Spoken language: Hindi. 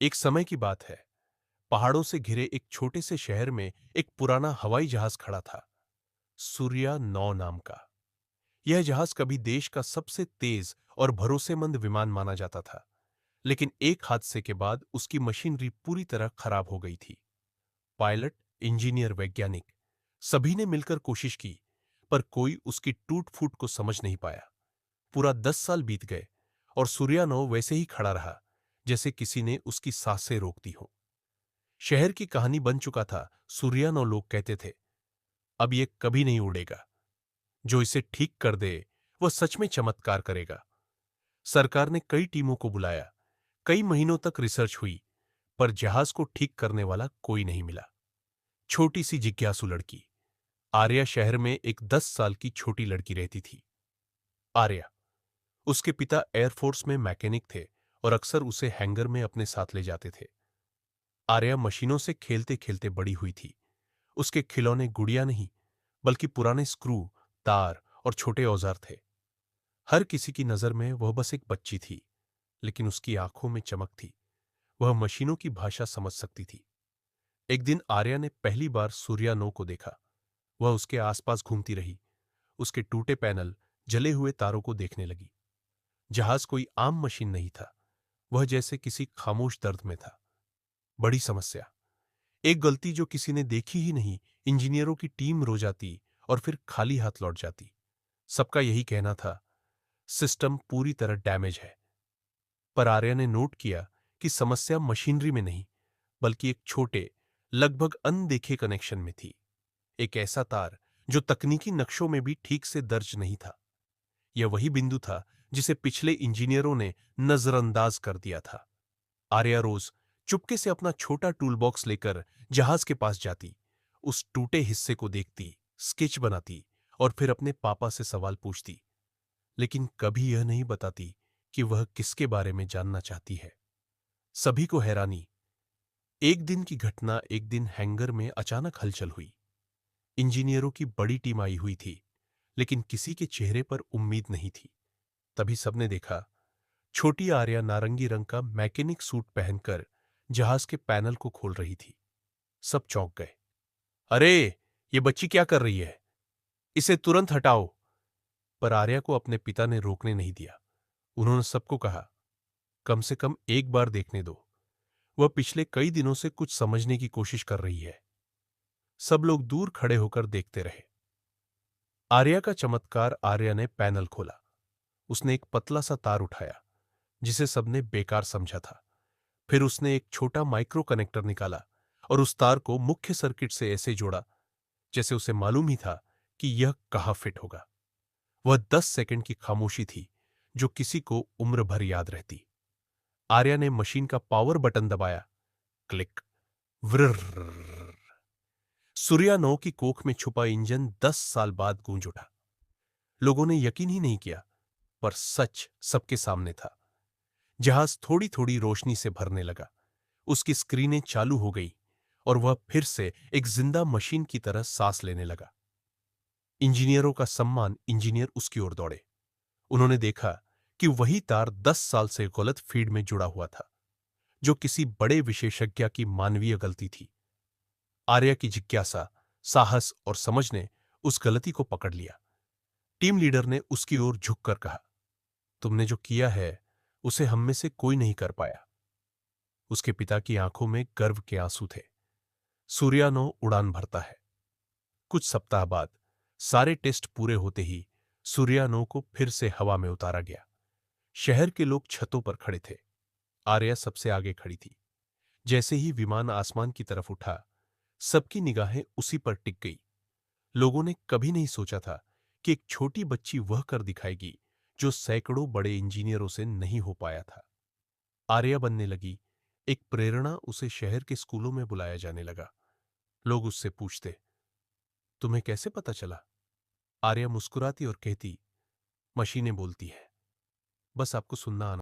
एक समय की बात है। पहाड़ों से घिरे एक छोटे से शहर में एक पुराना हवाई जहाज खड़ा था, सूर्या 9 नाम का। यह जहाज कभी देश का सबसे तेज और भरोसेमंद विमान माना जाता था, लेकिन एक हादसे के बाद उसकी मशीनरी पूरी तरह खराब हो गई थी। पायलट, इंजीनियर, वैज्ञानिक सभी ने मिलकर कोशिश की, पर कोई उसकी टूट-फूट को समझ नहीं पाया। पूरा 10 साल बीत गए और सूर्यानो वैसे ही खड़ा रहा, जैसे किसी ने उसकी सांसें रोक दी हों। शहर की कहानी बन चुका था। सूर्यानो लोग कहते थे, अब ये कभी नहीं उड़ेगा। जो इसे ठीक कर दे, वह सच में चमत्कार करेगा। सरकार ने कई टीमों को बुलाया, कई महीनों तक रिसर्च हुई, पर जहाज को ठीक करने वाला कोई नहीं मिला। छोटी सी जिज्ञासु लड़की आर्या शहर में एक 10 साल की छोटी लड़की रहती थी। आर्या, उसके पिता एयरफोर्स में मैकेनिक थे और अक्सर उसे हैंगर में अपने साथ ले जाते थे। आर्या मशीनों से खेलते खेलते बड़ी हुई थी। उसके खिलौने गुड़िया नहीं, बल्कि पुराने स्क्रू, तार और छोटे औजार थे। हर किसी की नजर में वह बस एक बच्ची थी, लेकिन उसकी आंखों में चमक थी। वह मशीनों की भाषा समझ सकती थी। एक दिन आर्या ने पहली बार सूर्यानो को देखा। वह उसके आसपास घूमती रही, उसके टूटे पैनल, जले हुए तारों को देखने लगी। जहाज कोई आम मशीन नहीं था, वह जैसे किसी खामोश दर्द में था। बड़ी समस्या, एक गलती जो किसी ने देखी ही नहीं, इंजीनियरों की टीम रो जाती और फिर खाली हाथ लौट जाती। सबका यही कहना था, सिस्टम पूरी तरह डैमेज है। पर आर्या ने नोट किया कि समस्या मशीनरी में नहीं, बल्कि एक छोटे, लगभग अनदेखे कनेक्शन में थी। एक ऐसा तार जो तकनीकी नक्शों में भी ठीक से दर्ज नहीं था। यह वही बिंदु था जिसे पिछले इंजीनियरों ने नजरअंदाज कर दिया था। आर्या रोज चुपके से अपना छोटा टूल बॉक्स लेकर जहाज के पास जाती, उस टूटे हिस्से को देखती, स्केच बनाती और फिर अपने पापा से सवाल पूछती, लेकिन कभी यह नहीं बताती कि वह किसके बारे में जानना चाहती है। सभी को हैरानी। एक दिन की घटना, एक दिन हैंगर में अचानक हलचल हुई। इंजीनियरों की बड़ी टीम आई हुई थी, लेकिन किसी के चेहरे पर उम्मीद नहीं थी। तभी सबने देखा, छोटी आर्या नारंगी रंग का मैकेनिक सूट पहनकर जहाज के पैनल को खोल रही थी। सब चौंक गए। अरे, ये बच्ची क्या कर रही है? इसे तुरंत हटाओ। पर आर्या को अपने पिता ने रोकने नहीं दिया। उन्होंने सबको कहा, कम से कम एक बार देखने दो। वह पिछले कई दिनों से कुछ समझने की कोशिश कर रही है। सब लोग दूर खड़े होकर देखते रहे। आर्या का चमत्कार। आर्या ने पैनल खोला। उसने एक पतला सा तार उठाया, जिसे सबने बेकार समझा था। फिर उसने एक छोटा माइक्रो कनेक्टर निकाला और उस तार को मुख्य सर्किट से ऐसे जोड़ा, जैसे उसे मालूम ही था कि यह कहाँ फिट होगा। वह 10 सेकंड की खामोशी थी, जो किसी को उम्र भर याद रहती। आर्या ने मशीन का पावर बटन दबाया। क्लिक। व्रर। सूर्यानो की कोख में छुपा इंजन 10 साल बाद गूंज उठा। लोगों ने यकीन ही नहीं किया, पर सच सबके सामने था। जहाज थोड़ी थोड़ी रोशनी से भरने लगा। उसकी स्क्रीनें चालू हो गई और वह फिर से एक जिंदा मशीन की तरह सांस लेने लगा। इंजीनियरों का सम्मान। इंजीनियर उसकी ओर दौड़े। उन्होंने देखा कि वही तार 10 साल से गलत फीड में जुड़ा हुआ था, जो किसी बड़े विशेषज्ञ की मानवीय गलती थी। आर्या की जिज्ञासा, साहस और समझ ने उस गलती को पकड़ लिया। टीम लीडर ने उसकी ओर झुककर कहा, तुमने जो किया है, उसे हम में से कोई नहीं कर पाया। उसके पिता की आंखों में गर्व के आंसू थे। सूर्यानो उड़ान भरता है। कुछ सप्ताह बाद सारे टेस्ट पूरे होते ही सूर्यानो को फिर से हवा में उतारा गया। शहर के लोग छतों पर खड़े थे। आर्या सबसे आगे खड़ी थी। जैसे ही विमान आसमान की तरफ उठा, सबकी निगाहें उसी पर टिक गई। लोगों ने कभी नहीं सोचा था कि एक छोटी बच्ची वह कर दिखाएगी जो सैकड़ों बड़े इंजीनियरों से नहीं हो पाया था। आर्या बनने लगी एक प्रेरणा। उसे शहर के स्कूलों में बुलाया जाने लगा। लोग उससे पूछते, तुम्हें कैसे पता चला? आर्या मुस्कुराती और कहती, मशीनें बोलती हैं, बस आपको सुनना आना